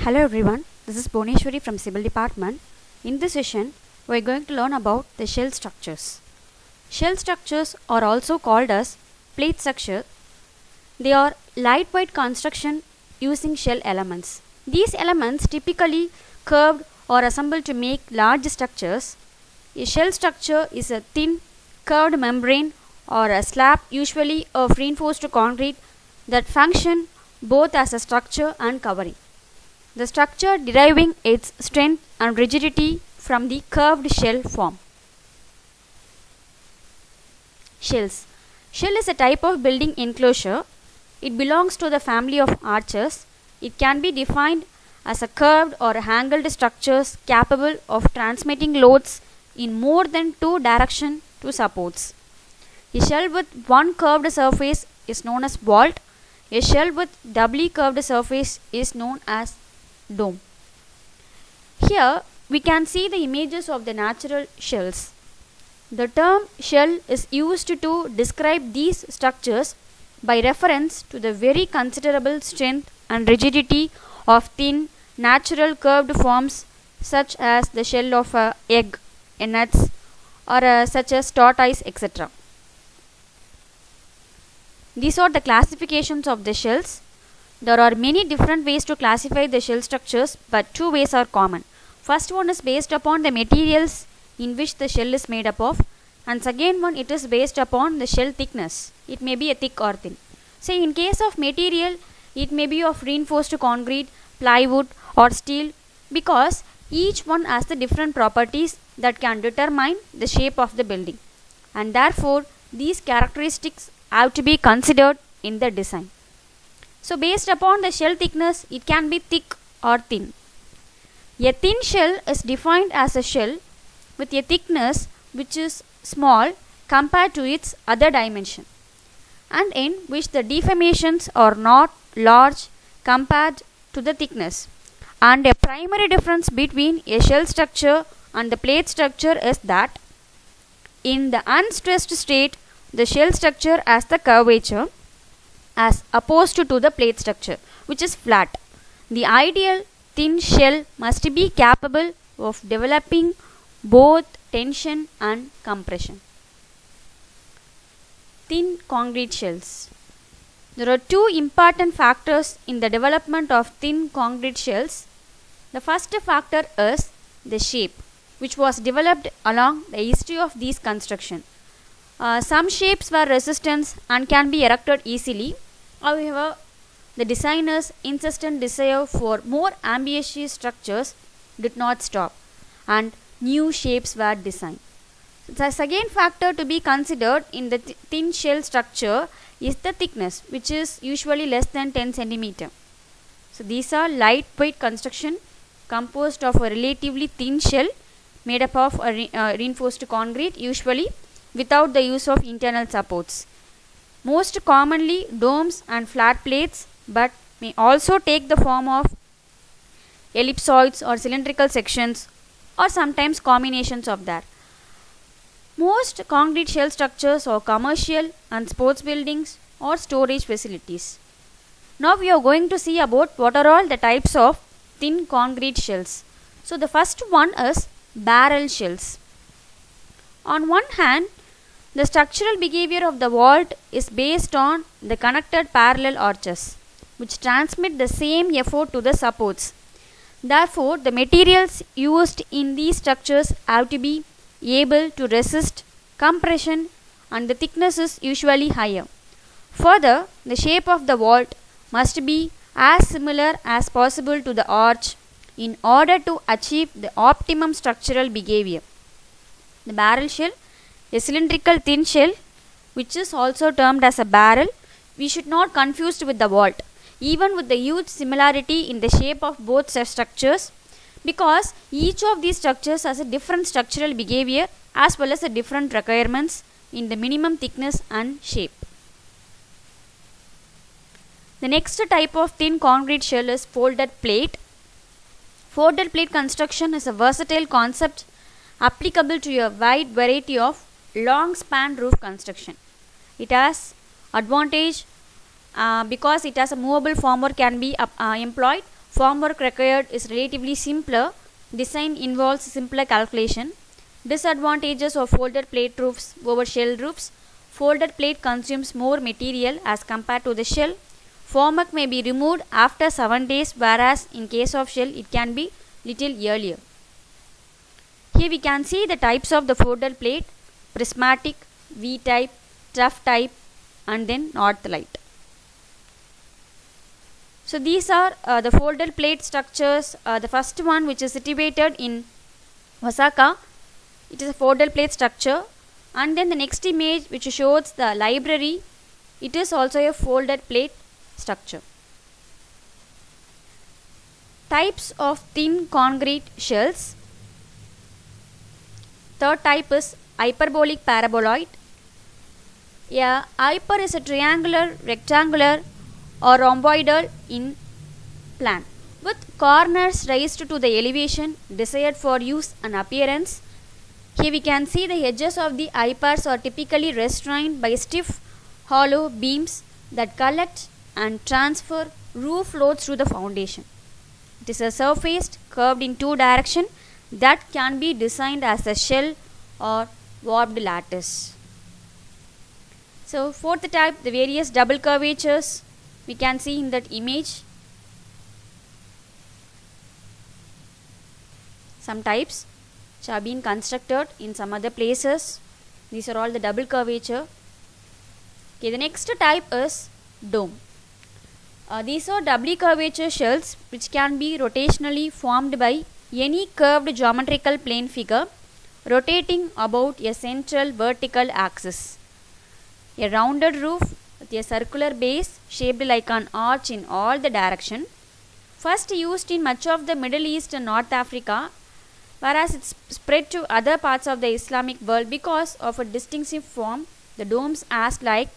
Hello everyone, this is Boneshwari from Civil Department. In this session, we are going to learn about the shell structures. Shell structures are also called as plate structure. They are lightweight construction using shell elements. These elements typically curved or assembled to make large structures. A shell structure is a thin curved membrane or a slab usually of reinforced concrete that function both as a structure and covering. The structure deriving its strength and rigidity from the curved shell form. Shells. Shell is a type of building enclosure. It belongs to the family of arches. It can be defined as a curved or angled structures capable of transmitting loads in more than two directions to supports. A shell with one curved surface is known as vault. A shell with doubly curved surface is known as dome. Here we can see the images of the natural shells. The term shell is used to describe these structures by reference to the very considerable strength and rigidity of thin natural curved forms such as the shell of an egg, a nuts, or such as tortoise, etc. These are the classifications of the shells. There are many different ways to classify the shell structures, but two ways are common. First one is based upon the materials in which the shell is made up of, and second one it is based upon the shell thickness. It may be a thick or thin. Say in case of material, it may be of reinforced concrete, plywood or steel, because each one has the different properties that can determine the shape of the building, and therefore these characteristics have to be considered in the design. So based upon the shell thickness, it can be thick or thin. A thin shell is defined as a shell with a thickness which is small compared to its other dimension, and in which the deformations are not large compared to the thickness. And a primary difference between a shell structure and the plate structure is that in the unstressed state, the shell structure has the curvature as opposed to the plate structure, which is flat. The ideal thin shell must be capable of developing both tension and compression. Thin concrete shells. There are two important factors in the development of thin concrete shells. The first factor is the shape, which was developed along the history of these construction. Some shapes were resistant and can be erected easily. However, the designer's insistent desire for more ambitious structures did not stop, and new shapes were designed. The second factor to be considered in the thin shell structure is the thickness, which is usually less than 10 cm. So these are lightweight construction composed of a relatively thin shell made up of reinforced concrete, usually without the use of internal supports. Most commonly domes and flat plates, but may also take the form of ellipsoids or cylindrical sections, or sometimes combinations of that. Most concrete shell structures are commercial and sports buildings or storage facilities. Now we are going to see about what are all the types of thin concrete shells. So the first one is barrel shells. On one hand, the structural behavior of the vault is based on the connected parallel arches, which transmit the same effort to the supports. Therefore, the materials used in these structures have to be able to resist compression, and the thickness is usually higher. Further, the shape of the vault must be as similar as possible to the arch in order to achieve the optimum structural behavior. The barrel shell, a cylindrical thin shell, which is also termed as a barrel, we should not confuse with the vault, even with the huge similarity in the shape of both structures, because each of these structures has a different structural behavior as well as a different requirements in the minimum thickness and shape. The next type of thin concrete shell is folded plate. Folded plate construction is a versatile concept applicable to a wide variety of long span roof construction. It has advantage because it has a movable formwork can be employed, Formwork required is relatively simpler. Design involves simpler calculation. Disadvantages of folded plate roofs over shell roofs. Folded plate consumes more material as compared to the shell. Formwork may be removed after 7 days, whereas in case of shell it can be little earlier. Here we can see the types of the folded plate: prismatic, V-type, trough type, and then Northlight. So these are the folded plate structures. The first one, which is situated in Osaka, it is a folded plate structure. And then the next image, which shows the library, it is also a folded plate structure. Types of thin concrete shells. Third type is hyperbolic paraboloid. A hyper is a triangular, rectangular, or rhomboidal in plan, with corners raised to the elevation desired for use and appearance. Here we can see the edges of the hypers are typically restrained by stiff, hollow beams that collect and transfer roof loads to the foundation. It is a surface curved in two directions that can be designed as a shell or warped lattice. So fourth type, the various double curvatures we can see in that image. Some types which have been constructed in some other places. These are all the double curvature. Okay, the next type is dome. These are doubly curvature shells which can be rotationally formed by any curved geometrical plane figure rotating about a central vertical axis. A rounded roof with a circular base shaped like an arch in all the direction. First used in much of the Middle East and North Africa, whereas it spread to other parts of the Islamic world because of a distinctive form. The domes, as like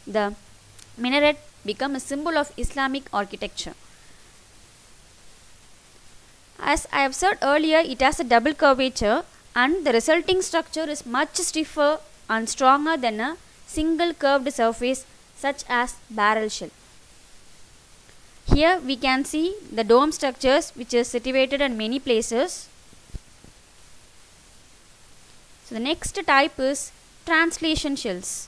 the minaret, become a symbol of Islamic architecture. As I have said earlier, it has a double curvature and the resulting structure is much stiffer and stronger than a single curved surface such as barrel shell. Here we can see the dome structures which is situated in many places. So the next type is translation shells.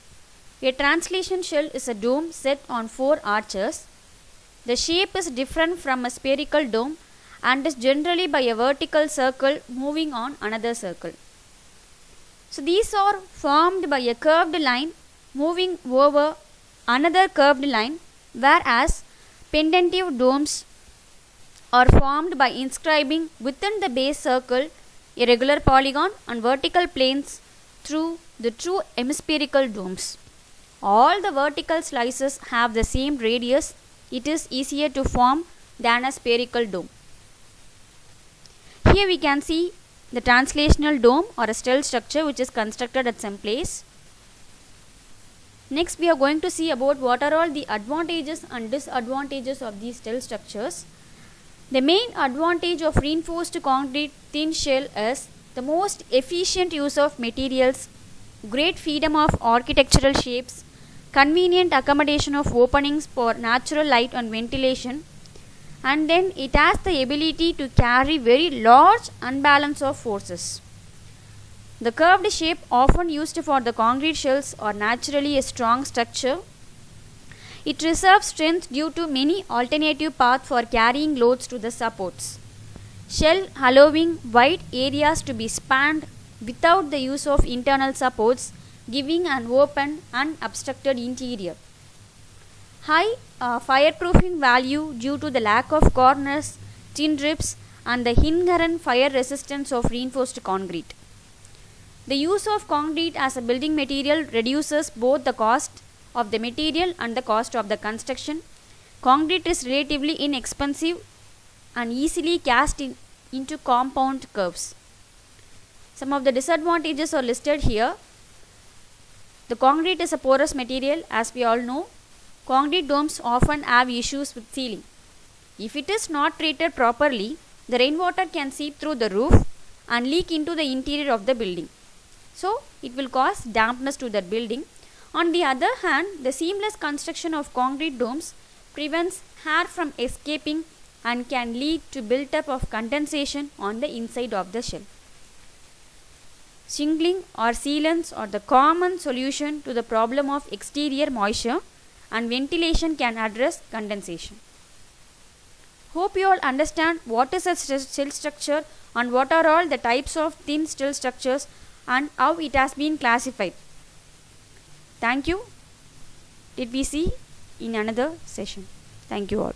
A translation shell is a dome set on 4 arches. The shape is different from a spherical dome and is generally by a vertical circle moving on another circle. So these are formed by a curved line moving over another curved line, whereas pendentive domes are formed by inscribing within the base circle a regular polygon on vertical planes through the true hemispherical domes. All the vertical slices have the same radius. It is easier to form than a spherical dome. Here we can see the translational dome or a stele structure which is constructed at some place. Next we are going to see about what are all the advantages and disadvantages of these stele structures. The main advantage of reinforced concrete thin shell is the most efficient use of materials, great freedom of architectural shapes, convenient accommodation of openings for natural light and ventilation, and then it has the ability to carry very large unbalance of forces. The curved shape often used for the concrete shells are naturally a strong structure. It reserves strength due to many alternative paths for carrying loads to the supports. Shell allowing wide areas to be spanned without the use of internal supports, giving an open unobstructed interior. High fireproofing value due to the lack of corners, tin ribs, and the inherent fire resistance of reinforced concrete. The use of concrete as a building material reduces both the cost of the material and the cost of the construction. Concrete is relatively inexpensive and easily cast into compound curves. Some of the disadvantages are listed here. The concrete is a porous material, as we all know. Concrete domes often have issues with sealing. If it is not treated properly, the rainwater can seep through the roof and leak into the interior of the building. So, it will cause dampness to that building. On the other hand, the seamless construction of concrete domes prevents air from escaping and can lead to build-up of condensation on the inside of the shell. Shingling or sealants are the common solution to the problem of exterior moisture, and ventilation can address condensation. Hope you all understand what is a shell structure and what are all the types of thin shell structures and how it has been classified. Thank you. Did we see in another session? Thank you all.